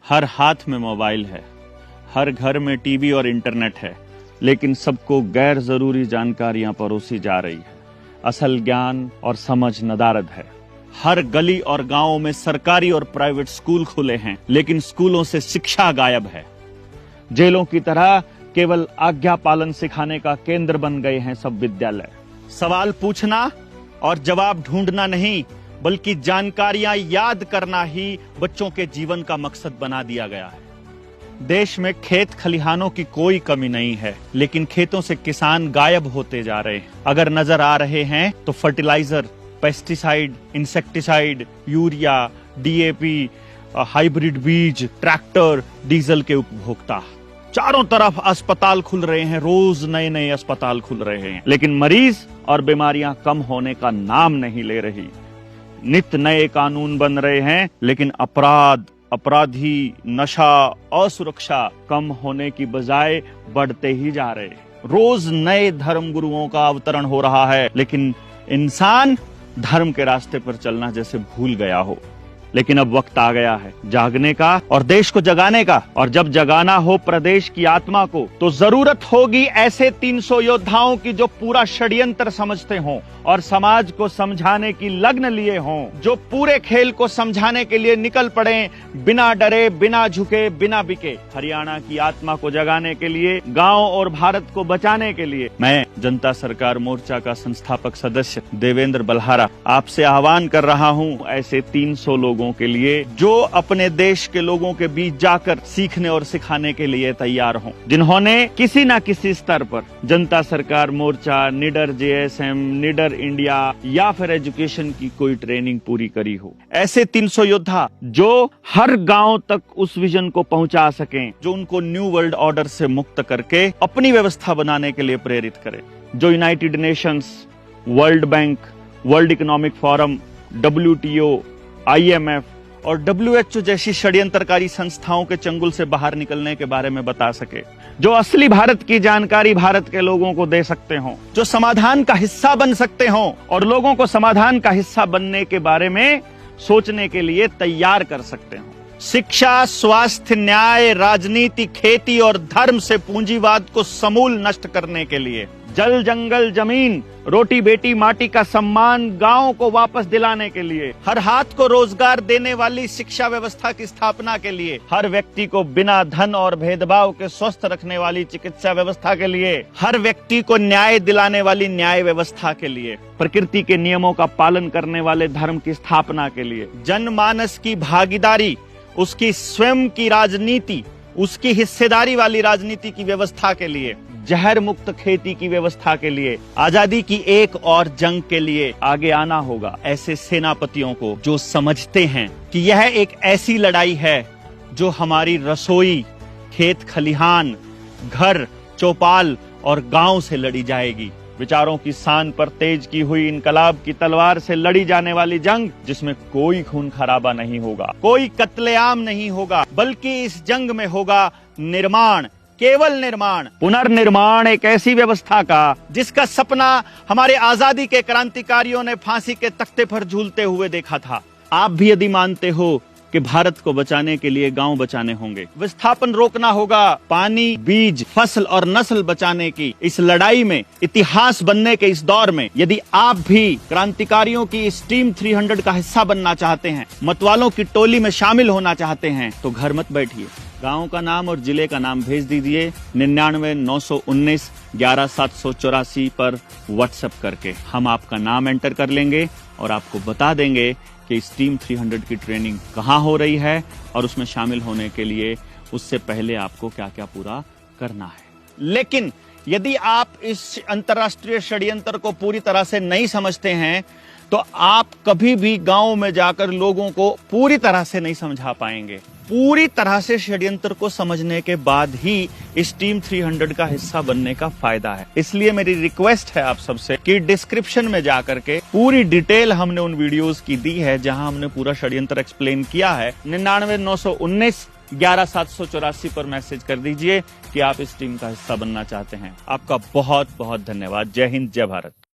हर हाथ में मोबाइल है, हर घर में टीवी और इंटरनेट है, लेकिन सबको गैर जरूरी जानकारियां परोसी जा रही है। असल ज्ञान और समझ नदारद है। हर गली और गांव में सरकारी और प्राइवेट स्कूल खुले हैं, लेकिन स्कूलों से शिक्षा गायब है। जेलों की तरह केवल आज्ञा पालन सिखाने का केंद्र बन गए हैं सब विद्यालय। सवाल पूछना और जवाब ढूंढना नहीं, बल्कि जानकारियां याद करना ही बच्चों के जीवन का मकसद बना दिया गया है। देश में खेत खलिहानों की कोई कमी नहीं है, लेकिन खेतों से किसान गायब होते जा रहे हैं। अगर नजर आ रहे हैं तो fertilizer, pesticide, insecticide, urea, DAP, hybrid बीज, ट्रैक्टर, डीजल के उपभोक्ता। चारों तरफ अस्पताल खुल रहे हैं, रोज नए नए अस्पताल खुल रहे हैं, लेकिन मरीज और बीमारियां कम होने का नाम नहीं ले रही। नित नए कानून बन रहे हैं, लेकिन अपराधी, नशा, असुरक्षा कम होने की बजाय बढ़ते ही जा रहे हैं। रोज नए धर्म गुरुओं का अवतरण हो रहा है, लेकिन इंसान धर्म के रास्ते पर चलना जैसे भूल गया हो। लेकिन अब वक्त आ गया है जागने का और देश को जगाने का। और जब जगाना हो प्रदेश की आत्मा को, तो जरूरत होगी ऐसे 300 योद्धाओं की जो पूरा षड्यंत्र समझते हों और समाज को समझाने की लगन लिए हों, जो पूरे खेल को समझाने के लिए निकल पड़े, बिना डरे, बिना झुके, बिना बिके। हरियाणा की आत्मा को जगाने के लिए, गांव और भारत को बचाने के लिए मैं जनता सरकार मोर्चा का संस्थापक सदस्य देवेंद्र बल्हारा आपसे आह्वान कर रहा हूं ऐसे 300 लोगों के लिए जो अपने देश के लोगों के बीच जाकर सीखने और सिखाने के लिए तैयार हों, जिन्होंने किसी न किसी स्तर पर जनता सरकार मोर्चा, निडर जेएसएम, निडर इंडिया या फिर एजुकेशन की कोई ट्रेनिंग पूरी करी हो। ऐसे 300 योद्धा जो हर गांव तक उस विजन को पहुंचा सकें, जो उनको न्यू वर्ल्ड ऑर्डर से मुक्त करके अपनी व्यवस्था बनाने के लिए प्रेरित करें, जो United Nations, world bank, world economic forum, WTO, IMF और WHO जैसी षड्यंत्रकारी संस्थाओं के चंगुल से बाहर निकलने के बारे में बता सके, जो असली भारत की जानकारी भारत के लोगों को दे सकते हों, जो समाधान का हिस्सा बन सकते हों और लोगों को समाधान का हिस्सा बनने के बारे में सोचने के लिए तैयार कर सकते हों। शिक्षा, स्वास्थ्य, न्याय, राजनीति, खेती और धर्म से पूंजीवाद को समूल नष्ट करने के लिए, जल, जंगल, जमीन, रोटी बेटी माटी का सम्मान गांव को वापस दिलाने के लिए, हर हाथ को रोजगार देने वाली शिक्षा व्यवस्था की स्थापना के लिए, हर व्यक्ति को बिना धन और भेदभाव के स्वस्थ रखने वाली चिकित्सा व्यवस्था के लिए, हर व्यक्ति को न्याय दिलाने वाली न्याय व्यवस्था के लिए, प्रकृति के नियमों का पालन करने वाले धर्म की स्थापना के लिए, जनमानस की भागीदारी, उसकी स्वयं की राजनीति, उसकी हिस्सेदारी वाली राजनीति की व्यवस्था के लिए, जहर मुक्त खेती की व्यवस्था के लिए, आजादी की एक और जंग के लिए आगे आना होगा। ऐसे सेनापतियों को जो समझते हैं कि यह एक ऐसी लड़ाई है जो हमारी रसोई, खेत खलिहान, घर, चौपाल और गांव से लड़ी जाएगी। विचारों की शान पर तेज की हुई इनकलाब की तलवार से लड़ी जाने वाली जंग, जिसमें कोई खून खराबा नहीं होगा, कोई कत्लेआम नहीं होगा, बल्कि इस जंग में होगा निर्माण, केवल निर्माण, पुनर्निर्माण एक ऐसी व्यवस्था का जिसका सपना हमारे आजादी के क्रांतिकारियों ने फांसी के तख्ते पर झूलते हुए देखा था। आप भी यदि मानते हो कि भारत को बचाने के लिए गांव बचाने होंगे, विस्थापन रोकना होगा, पानी, बीज, फसल और नस्ल बचाने की इस लड़ाई में, इतिहास बनने के इस दौर में यदि आप भी क्रांतिकारियों की इस टीम 300 का हिस्सा बनना चाहते हैं, मतवालों की टोली में शामिल होना चाहते हैं, तो घर मत बैठिए, गांव का नाम और जिले का नाम भेज दीजिए 99 919 11 784 पर व्हाट्सएप करके। हम आपका नाम एंटर कर लेंगे और आपको बता देंगे कि इस टीम 300 की ट्रेनिंग कहाँ हो रही है और उसमें शामिल होने के लिए उससे पहले आपको क्या क्या पूरा करना है। लेकिन यदि आप इस अंतर्राष्ट्रीय षड्यंत्र को पूरी तरह से नहीं समझते हैं, तो आप कभी भी गांव में जाकर लोगों को पूरी तरह से नहीं समझा पाएंगे। पूरी तरह से षड्यंत्र को समझने के बाद ही इस टीम 300 का हिस्सा बनने का फायदा है। इसलिए मेरी रिक्वेस्ट है आप सबसे कि डिस्क्रिप्शन में जाकर के पूरी डिटेल हमने उन वीडियोस की दी है जहां हमने पूरा षड्यंत्र एक्सप्लेन किया है। 99 919 11 784 पर मैसेज कर दीजिए कि आप इस टीम का हिस्सा बनना चाहते हैं। आपका बहुत बहुत धन्यवाद। जय हिंद, जय भारत।